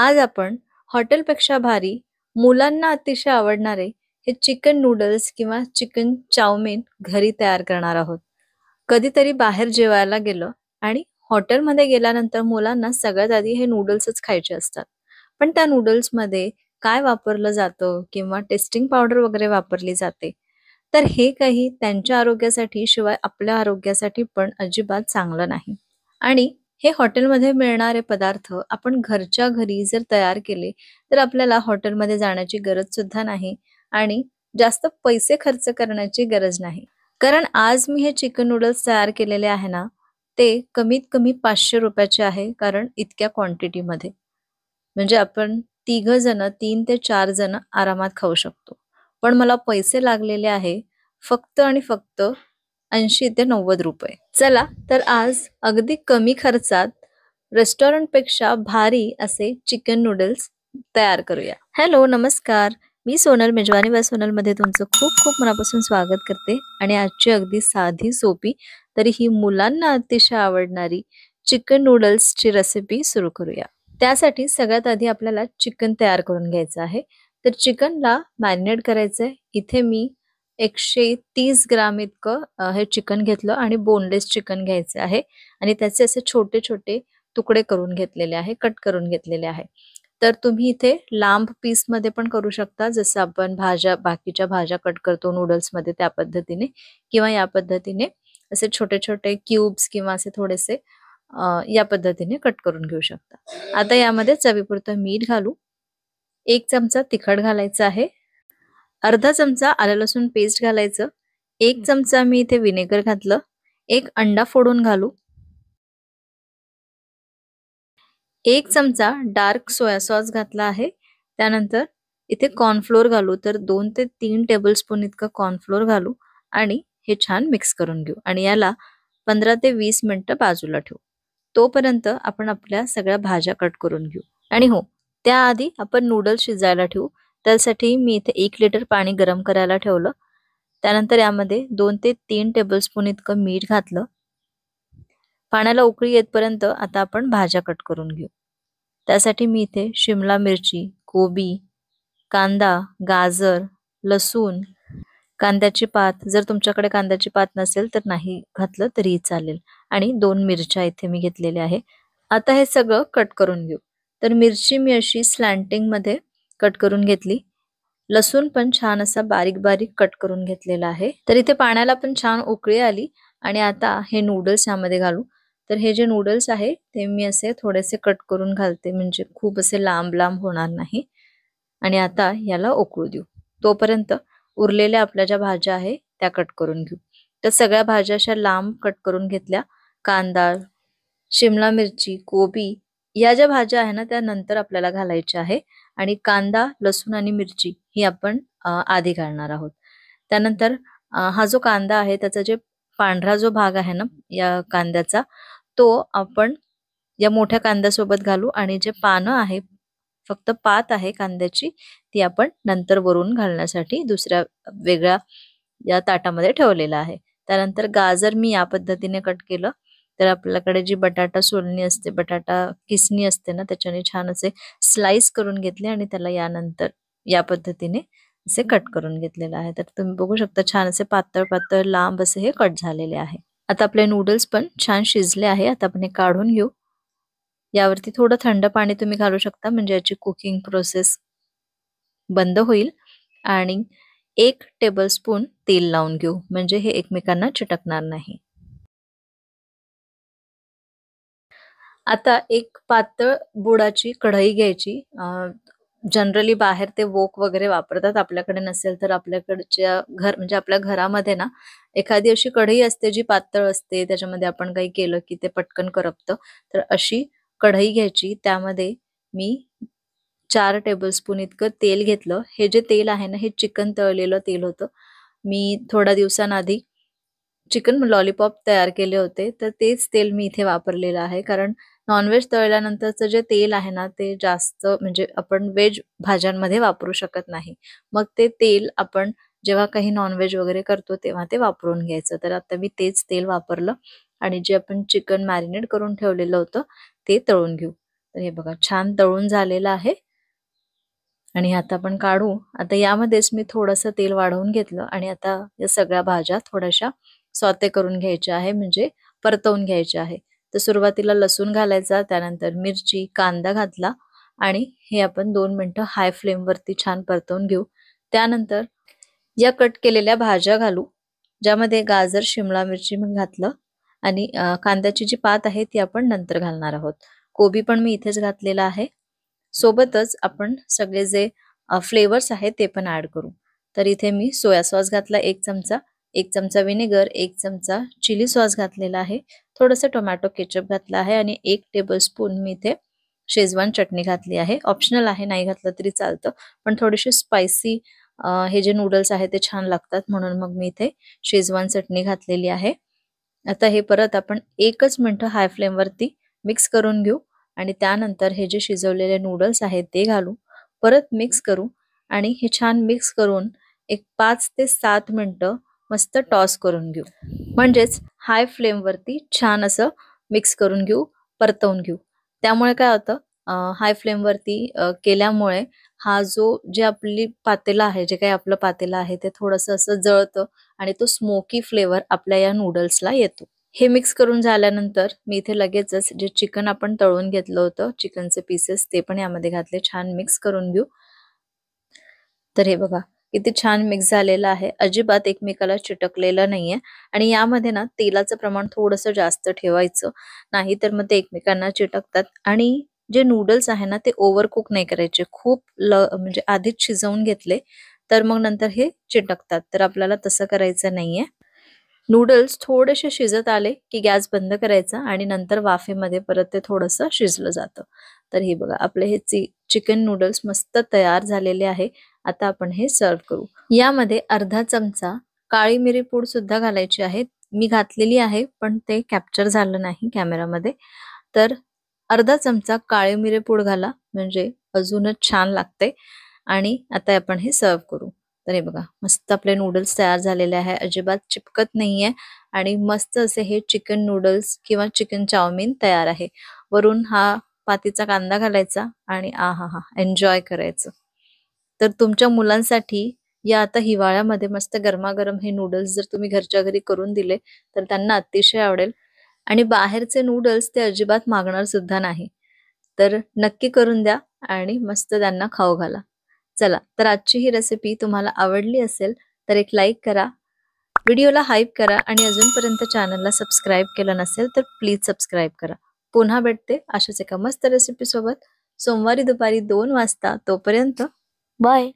आज आपण हॉटेलपेक्षा भारी, मुलांना अतिशय आवडणारे हे चिकन नूडल्स किंवा चिकन चाउमिन घरी तयार करणार आहोत. कधीतरी बाहेर जेवायला गेलं आणि हॉटेलमध्ये गेल्यानंतर मुलांना सगळ्यात आधी हे नूडल्सच खायचे असतात. पण त्या नूडल्समध्ये काय वापरलं जातं किंवा टेस्टिंग पावडर वगैरे वापरली जाते. तर हे काही त्यांच्या आरोग्यासाठी शिवाय आपल्या आरोग्यासाठी पण अजिबात चांगलं नाही. आणि हे हॉटेलमध्ये मिळणारे पदार्थ आपण घरच्या घरी जर तयार केले, तर आपल्याला हॉटेलमध्ये जाण्याची गरज सुद्धा नाही आणि जास्त पैसे खर्च करण्याची गरज नाही. कारण आज मी हे चिकन नूडल्स तयार केलेले आहे ना, ते कमीत कमी ₹500 चे आहे. कारण इतक्या क्वांटिटीमध्ये. म्हणजे आपण तिघं जण 3 ते 4 जण आरामात खाऊ शकतो. पण मला पैसे लागलेले आहे फक्त आणि फक्त ₹80 ते ₹90. चला तर आज अगदी कमी खर्चात रेस्टॉरंटपेक्षा भारी असे चिकन नूडल्स तयार करूया. हॅलो, नमस्कार. मी सोनल मेजवानी व सोनलमध्ये तुमचं खूप खूप मनापासून स्वागत करते आणि आजची अगदी साधी, सोपी तरीही मुलांना अतिशय आवडणारी चिकन नूडल्सची रेसिपी सुरू करूया. त्यासाठी सगळ्यात आधी आपल्याला चिकन तयार करून घ्यायचं आहे. तर चिकनला मॅरिनेट करायचं आहे. इथे मी 130 ग्राम इतकं हे चिकन घेतलं आणि बोनलेस चिकन घ्यायचं आहे आणि त्याचे असे छोटे-छोटे तुकडे करून घेतलेले आहे, कट करून घेतलेले आहे. तर तुम्ही इथे लांब पीसमध्ये पण करू शकता, जसं आपण बाकीच्या भाज्या कट करतो नूडल्समध्ये त्या पद्धतीने किंवा या पद्धतीने असे छोटे-छोटे क्यूब्स किंवा असे थोडेसे या पद्धतीने कट करून घेऊ शकता. आता यामध्ये चवीपुरतं मीठ घालू. 1 चमचा तिखट घालायचं आहे. अर्धा चमचा आलं लसूण पेस्ट घालायचं. 1 चमचा मी इथे व्हिनेगर घातलं. 1 अंडा फोडून घालू. 1 चमचा डार्क सोया सॉस घातला आहे. त्यानंतर इथे कॉर्नफ्लोअर घालू. तर 2 ते 3 टेबलस्पून इतकं कॉर्नफ्लोअर घालू आणि हे छान मिक्स करून घेऊ आणि याला 15 ते 20 मिनिटं बाजूला ठेवू. तोपर्यंत आपण आपल्या सगळ्या भाज्या कट करून घेऊ. आणि हो, त्याआधी आपण नूडल्स शिजायला ठेवू. त्यासाठी मी इथे 1 लिटर पाणी गरम करायला ठेवलं. त्यानंतर यामध्ये 2 ते 3 टेबलस्पून इतकं मीठ घातलं. पाण्याला उकळी येतपर्यंत आता आपण भाज्या कट करून घेऊ. त्यासाठी मी इथे शिमला मिरची, कोबी, कांदा, गाजर, लसूण, कांद्याची पात, जर तुमच्याकडे कांद्याची पात नसेल तर नाही घातलं तरीही चालेल आणि 2 मिरच्या इथे मी घेतलेल्या आहे. आता हे सगळं कट करून घेऊ. तर मिरची मी अशी स्लॅन्टिंगमध्ये कट करून घेतली. लसूण पण छान असा बारीक-बारीक कट करून घेतलेला आहे. तर इथे पाण्याला पण छान उकळी आली आणि आता हे नूडल्स यामध्ये घालू. तर हे जे नूडल्स आहे ते मी असे थोडेसे कट करून घालते, म्हणजे खूप असे लांब-लांब होणार नाही. आणि आता याला उकळू देऊ. तोपर्यंत उरलेल्या आपल्या ज्या भाज्या आहे त्या कट करून घेऊ. तर सगळ्या भाज्या अशा लांब कट करून घेतल्या. कांदा, शिमला मिरची, कोबी या ज्या भाज्या आहे ना त्या नंतर आपल्याला घालायच्या आहे आणि कांदा, लसूण आणि मिरची ही आपण आधी घालणार आहोत. त्यानंतर हा जो कांदा आहे त्याचा जे पांढरा जो भाग आहे ना या कांद्याचा, तो आपण या मोठ्या कांद्यासोबत घालू आणि जे पानं आहे, फक्त पात आहे कांद्याची, ती आपण नंतर वरून घालण्यासाठी दुसऱ्या वेगळ्या या ताटामध्ये ठेवलेलं आहे. त्यानंतर गाजर मी या पद्धतीने कट केलं. तर आपल्याकडे जी बटाटा सोलणी असते, बटाटा किसणी असते ना, त्याच्याने छान असे स्लाइस करून घेतले आणि त्याला यानंतर या पद्धतीने असे कट करून घेतलेलं आहे. तर तुम्ही बघू शकता छान असे पातळ-पातळ लांब असे हे कट झालेले आहे. आता आपले नूडल्स पण छान शिजले आहे. आता आपण हे काढून घेऊ. यावरती थोडं थंड पाणी तुम्ही घालू शकता, म्हणजे याची कुकिंग प्रोसेस बंद होईल आणि 1 टेबलस्पून तेल लावून घेऊ, म्हणजे हे एकमेकांना चिटकणार नाही. आता एक पातळ बुडाची कढई घ्यायची. जनरली बाहेर ते वोक वगैरे वापरतात. आपल्याकडे नसेल तर आपल्याकडच्या म्हणजे आपल्या घरामध्ये ना एखादी अशी कढई असते जी पातळ असते. त्याच्यामध्ये आपण काही केलं की ते पटकन करपतं. तर अशी कढई घ्यायची. त्यामध्ये मी 4 टेबलस्पून इतकं तेल घेतलं. हे जे तेल आहे ना, हे चिकन तळलेलं तेल होतं. मी थोड्या दिवसांआधी चिकन लॉलीपॉप तयार केले होते, तर तेच तेल मी इथे वापरलेलं आहे. कारण नॉन-व्हेज तळल्यानंतरचं जे तेल आहे ना, ते जास्त म्हणजे आपण व्हेज भाज्यांमध्ये वापरू शकत नाही. मग ते तेल आपण जेव्हा काही नॉन-व्हेज वगैरे करतो, तेव्हा ते वापरून घ्यायचं. तर आता मी तेच तेल वापरलं आणि जे आपण चिकन मॅरिनेट करून ठेवलेलं होतं, ते तळून घेऊ. तर हे बघा छान तळून झालेलं आहे आणि आता आपण काढू. आता यामध्येच मी थोडंसं तेल वाढवून घेतलं आणि आता या सगळ्या भाज्या थोड्याशा सॉते करून घ्यायच्या आहे, म्हणजे परतवून घ्यायच्या आहे. तर सुरुवातीला लसूण घालायचा, त्यानंतर मिरची, कांदा घातला आणि हे आपण 2 मिनिटं हाय फ्लेमवरती छान परतवून घेऊ. त्यानंतर या कट केलेल्या भाज्या घालू, ज्यामध्ये गाजर, शिमला मिरची मी घातलं आणि कांद्याची जी पात आहे ती आपण नंतर घालणार आहोत. कोबी पण मी इथेच घातलेला आहे. सोबतच आपण सगळे जे फ्लेवर्स आहेत ते पण ऍड करू. तर इथे मी सोया सॉस घातला 1 चमचा, 1 चमचा व्हिनेगर, 1 चमचा चिली सॉस घातलेला आहे, थोडंसं टोमॅटो केचप घातला आहे आणि 1 टेबलस्पून मी इथे शेजवान चटणी घातली आहे. ऑप्शनल आहे, नाही घातलं तरी चालतं, पण थोडीशी स्पायसी हे जे नूडल्स आहेत ते छान लागतात, म्हणून मग मी इथे शेजवान चटणी घातलेली आहे. आता हे परत आपण 1च मिनिट हाय फ्लेमवरती मिक्स करून घेऊ आणि त्यानंतर हे जे शिजवलेले नूडल्स आहेत ते घालू, परत मिक्स करू आणि हे छान मिक्स करून एक 5 ते 7 मिनिटं मस्त टॉस करून घेऊ. म्हणजेच हाय फ्लेमवरती छान असं मिक्स करून घेऊ, परतवून घेऊ. त्यामुळे काय होतं, हाय फ्लेमवरती केल्यामुळे हा जे आपली पातेलं आहे, जे काही आपलं पातेलं आहे ते थोडंसं असं जळतं आणि तो स्मोकी फ्लेवर आपल्या या नूडल्सला येतो. हे मिक्स करून झाल्यानंतर मी इथे लगेचच जे चिकन आपण तळून घेतलं होतं, चिकनचे पीसेस ते पण यामध्ये घातले, छान मिक्स करून घेऊ. तर हे बघा किती छान मिक्स झालेलं आहे, अजिबात एकमेकाला चिटकलेलं नाहीये. आणि यामध्ये ना तेलाचं प्रमाण थोडंसं जास्त ठेवायचं, नाही तर मग ते एकमेकांना चिटकतात आणि जे नूडल्स आहे ना ते ओव्हरकुक नाही करायचे. खूप म्हणजे आधीच शिजवून घेतले तर मग नंतर हे चिटकतात, तर आपल्याला तसं करायचं नाहीये. नूडल्स थोडेसे शिजत आले की गॅस बंद करायचा आणि नंतर वाफेमध्ये परत ते थोडंसं शिजलं जातं. तर हे बघा आपले हे चिकन नूडल्स मस्त तयार झालेले आहे. आता आपण हे सर्व करू. यामध्ये अर्धा चमचा काळी मिरी पूड सुद्धा घालायची आहे. मी घातलेली आहे पण ते कॅप्चर झालं नाही कॅमेरामध्ये. तर अर्धा चमचा काळी मिरी पूड घाला, म्हणजे अजूनच छान लागते. आणि आता आपण हे सर्व करू. तर हे बघा मस्त आपले नूडल्स तयार झालेले आहे, अजिबात चिपकत नाहीये आणि मस्त असे हे चिकन नूडल्स किंवा चिकन चाउमिन तयार आहे. वरून हा पातीचा कांदा घालायचा आणि आहाहा एन्जॉय करायचं. तर तुमच्या मुलांसाठी या आता हिवाळ्यामध्ये मस्त गरमागरम हे नूडल्स जर तुम्ही घरच्या घरी करून दिले तर त्यांना अतिशय आवडेल आणि बाहेरचे नूडल्स ते अजिबात मागणार सुद्धा नाही. तर नक्की करून द्या आणि मस्त त्यांना खाऊ घाला. चला, तर आजची ही रेसिपी तुम्हाला आवडली असेल तर एक लाईक करा, व्हिडिओला हाईप करा आणि अजूनपर्यंत चॅनलला सबस्क्राईब केलं नसेल तर प्लीज सबस्क्राईब करा. पुन्हा भेटते अशाच एका मस्त रेसिपी सोबत सोमवारी दुपारी 2 वाजता. तोपर्यंत बाय.